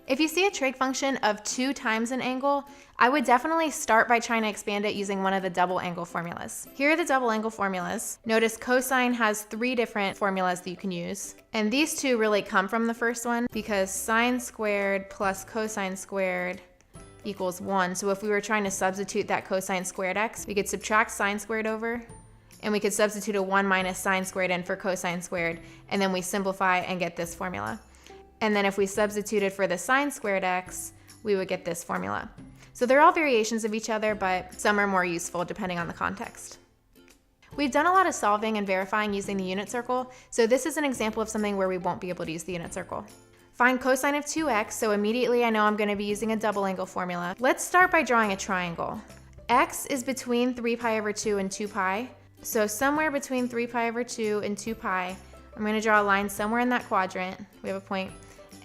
If you see a trig function of 2 times an angle, I would definitely start by trying to expand it using one of the double angle formulas. Here are the double angle formulas. Notice cosine has 3 different formulas that you can use. And these two really come from the first one because sine squared plus cosine squared equals 1. So if we were trying to substitute that cosine squared x, we could subtract sine squared over, and we could substitute a 1 minus sine squared in for cosine squared, and then we simplify and get this formula. And then if we substituted for the sine squared x, we would get this formula. So they're all variations of each other, but some are more useful depending on the context. We've done a lot of solving and verifying using the unit circle, so this is an example of something where we won't be able to use the unit circle. Find cosine of 2x, so immediately I know I'm going to be using a double angle formula. Let's start by drawing a triangle. X is between 3 pi over 2 and 2 pi, so somewhere between 3 pi over 2 and 2 pi, I'm going to draw a line somewhere in that quadrant. We have a point.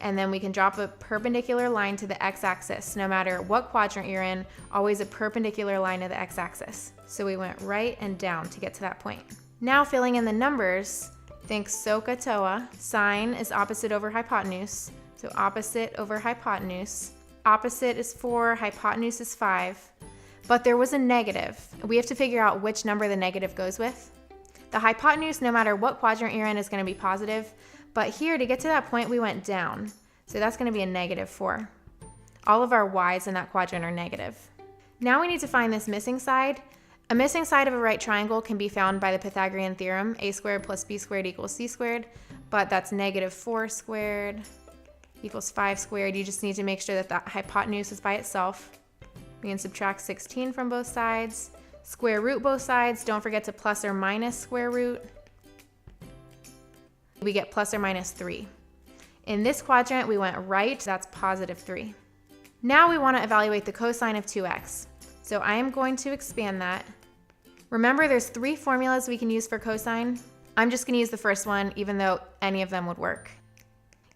And then we can drop a perpendicular line to the x-axis. No matter what quadrant you're in, always a perpendicular line to the x-axis. So we went right and down to get to that point. Now filling in the numbers, think SOHCAHTOA. Sine is opposite over hypotenuse. So opposite over hypotenuse. Opposite is 4, hypotenuse is 5. But there was a negative. We have to figure out which number the negative goes with. The hypotenuse, no matter what quadrant you're in, is going to be positive. But here, to get to that point, we went down. So that's going to be a -4. All of our y's in that quadrant are negative. Now we need to find this missing side. A missing side of a right triangle can be found by the Pythagorean theorem, a squared plus b squared equals c squared, but that's -4 squared equals 5 squared. You just need to make sure that the hypotenuse is by itself. We can subtract 16 from both sides. Square root both sides. Don't forget to plus or minus square root. We get plus or minus 3. In this quadrant, we went right, that's +3. Now we want to evaluate the cosine of 2x. So I am going to expand that. Remember, there's 3 formulas we can use for cosine. I'm just going to use the first one, even though any of them would work.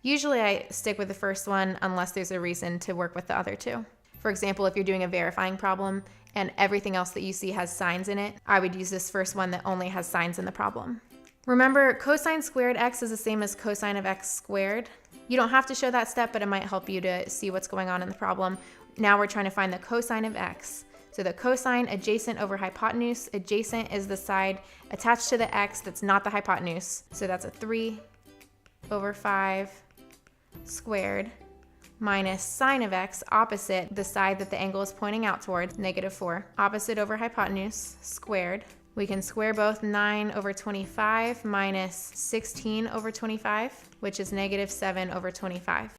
Usually I stick with the first one unless there's a reason to work with the other 2. For example, if you're doing a verifying problem and everything else that you see has signs in it, I would use this first one that only has signs in the problem. Remember, cosine squared x is the same as cosine of x squared. You don't have to show that step, but it might help you to see what's going on in the problem. Now we're trying to find the cosine of x. So the cosine adjacent over hypotenuse, adjacent is the side attached to the x that's not the hypotenuse. So that's a 3/5 squared minus sine of x, opposite, the side that the angle is pointing out towards, -4. Opposite over hypotenuse, squared. We can square both 9/25 minus 16/25, which is -7/25.